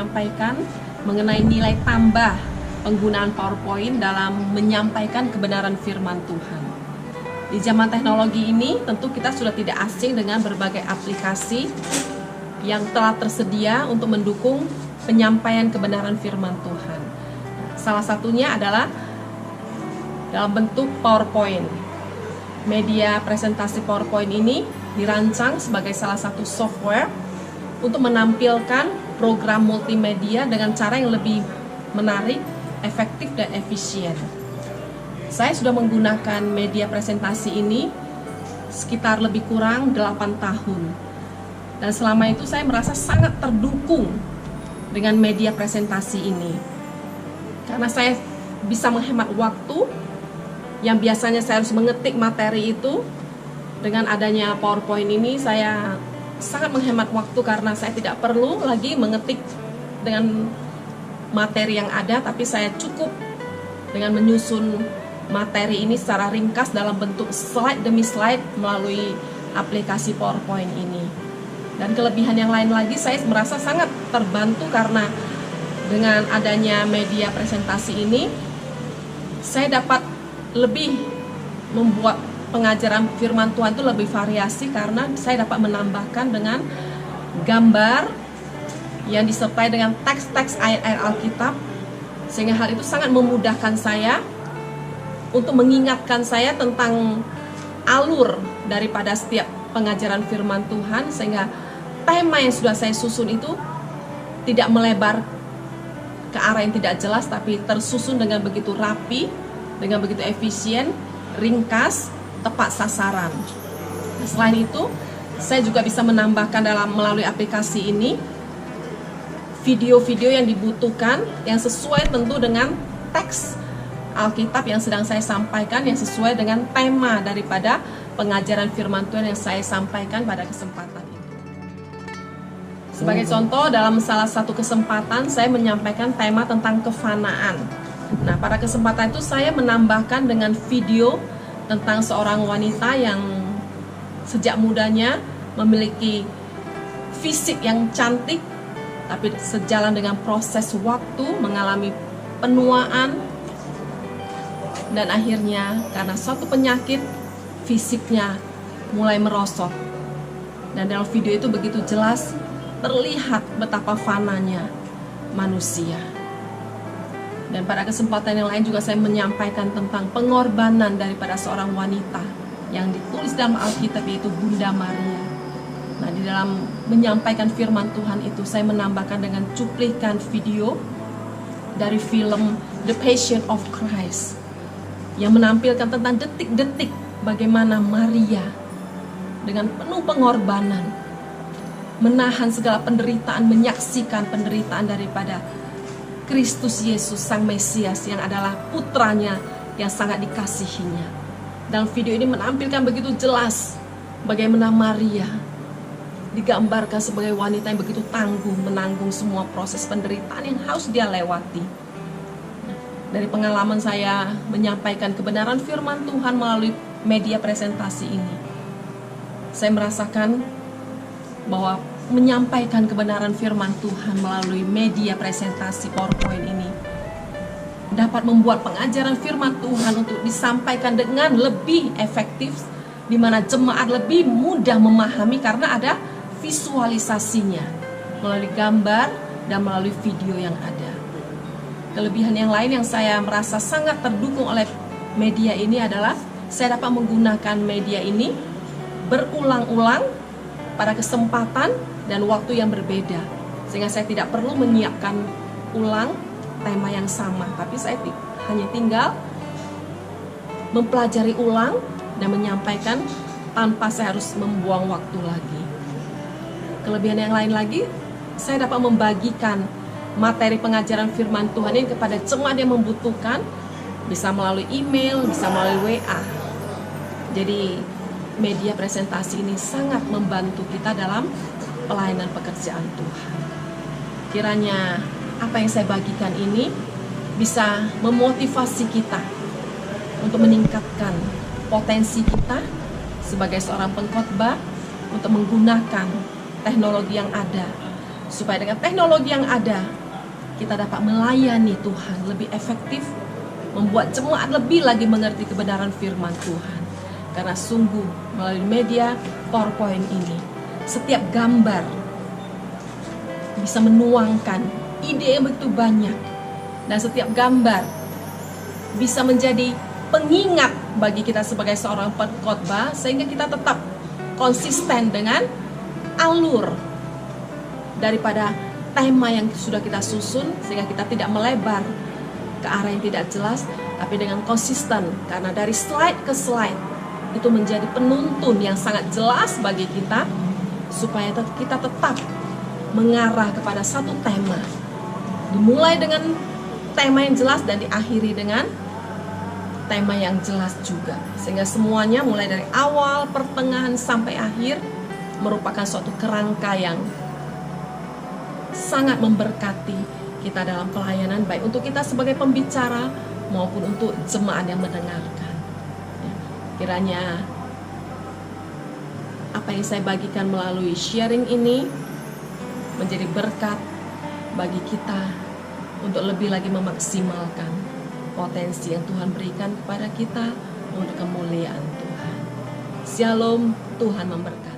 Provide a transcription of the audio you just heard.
menyampaikan mengenai nilai tambah penggunaan PowerPoint dalam menyampaikan kebenaran firman Tuhan. Di zaman teknologi ini tentu kita sudah tidak asing dengan berbagai aplikasi yang telah tersedia untuk mendukung penyampaian kebenaran firman Tuhan. Salah satunya adalah dalam bentuk PowerPoint. Media presentasi PowerPoint ini dirancang sebagai salah satu software untuk menampilkan program multimedia dengan cara yang lebih menarik, efektif, dan efisien. Saya sudah menggunakan media presentasi ini sekitar lebih kurang 8 tahun. Dan selama itu saya merasa sangat terdukung dengan media presentasi ini. Karena saya bisa menghemat waktu yang biasanya saya harus mengetik materi itu. Dengan adanya PowerPoint ini saya sangat menghemat waktu karena saya tidak perlu lagi mengetik dengan materi yang ada, tapi saya cukup dengan menyusun materi ini secara ringkas dalam bentuk slide demi slide melalui aplikasi PowerPoint ini. Dan kelebihan yang lain lagi, saya merasa sangat terbantu karena dengan adanya media presentasi ini saya dapat lebih membuat pengajaran firman Tuhan itu lebih variasi karena saya dapat menambahkan dengan gambar yang disertai dengan teks-teks ayat-ayat Alkitab, sehingga hal itu sangat memudahkan saya untuk mengingatkan saya tentang alur daripada setiap pengajaran firman Tuhan, sehingga tema yang sudah saya susun itu tidak melebar ke arah yang tidak jelas, tapi tersusun dengan begitu rapi, dengan begitu efisien, ringkas, tepat sasaran. Nah, selain itu, saya juga bisa menambahkan melalui aplikasi ini video-video yang dibutuhkan yang sesuai tentu dengan teks Alkitab yang sedang saya sampaikan, yang sesuai dengan tema daripada pengajaran firman Tuhan yang saya sampaikan pada kesempatan itu. Sebagai contoh, dalam salah satu kesempatan saya menyampaikan tema tentang kefanaan. Nah, pada kesempatan itu saya menambahkan dengan video tentang seorang wanita yang sejak mudanya memiliki fisik yang cantik, tapi sejalan dengan proses waktu mengalami penuaan, dan akhirnya karena suatu penyakit fisiknya mulai merosot. Dan dalam video itu begitu jelas terlihat betapa fananya manusia. Dan pada kesempatan yang lain juga saya menyampaikan tentang pengorbanan daripada seorang wanita yang ditulis dalam Alkitab, yaitu Bunda Maria. Nah, di dalam menyampaikan firman Tuhan itu saya menambahkan dengan cuplikan video dari film The Passion of Christ yang menampilkan tentang detik-detik bagaimana Maria dengan penuh pengorbanan menahan segala penderitaan, menyaksikan penderitaan daripada Kristus Yesus Sang Mesias yang adalah putranya yang sangat dikasihinya. Dalam video ini menampilkan begitu jelas bagaimana Maria digambarkan sebagai wanita yang begitu tangguh menanggung semua proses penderitaan yang harus dia lewati. Dari pengalaman saya menyampaikan kebenaran firman Tuhan melalui media presentasi ini, saya merasakan bahwa menyampaikan kebenaran firman Tuhan melalui media presentasi PowerPoint ini dapat membuat pengajaran firman Tuhan untuk disampaikan dengan lebih efektif, di mana jemaat lebih mudah memahami karena ada visualisasinya melalui gambar dan melalui video yang ada. Kelebihan yang lain yang saya merasa sangat terdukung oleh media ini adalah saya dapat menggunakan media ini berulang-ulang pada kesempatan dan waktu yang berbeda, sehingga saya tidak perlu menyiapkan ulang tema yang sama, tapi saya hanya tinggal mempelajari ulang dan menyampaikan tanpa saya harus membuang waktu lagi. Kelebihan yang lain lagi, saya dapat membagikan materi pengajaran firman Tuhan ini kepada jemaat yang membutuhkan, bisa melalui email, bisa melalui WA. Jadi media presentasi ini sangat membantu kita dalam pelayanan pekerjaan Tuhan. Kiranya apa yang saya bagikan ini bisa memotivasi kita untuk meningkatkan potensi kita sebagai seorang pengkhotbah untuk menggunakan teknologi yang ada supaya dengan teknologi yang ada kita dapat melayani Tuhan lebih efektif, membuat jemaat lebih lagi mengerti kebenaran firman Tuhan. Karena sungguh melalui media PowerPoint ini, setiap gambar bisa menuangkan ide yang begitu banyak, dan setiap gambar bisa menjadi pengingat bagi kita sebagai seorang pengkhotbah, sehingga kita tetap konsisten dengan alur daripada tema yang sudah kita susun, sehingga kita tidak melebar ke arah yang tidak jelas, tapi dengan konsisten. Karena dari slide ke slide itu menjadi penuntun yang sangat jelas bagi kita, supaya kita tetap mengarah kepada satu tema, dimulai dengan tema yang jelas dan diakhiri dengan tema yang jelas juga, sehingga semuanya mulai dari awal, pertengahan sampai akhir merupakan suatu kerangka yang sangat memberkati kita dalam pelayanan, baik untuk kita sebagai pembicara maupun untuk jemaat yang mendengarkan. Kiranya apa yang saya bagikan melalui sharing ini menjadi berkat bagi kita untuk lebih lagi memaksimalkan potensi yang Tuhan berikan kepada kita untuk kemuliaan Tuhan. Shalom, Tuhan memberkati.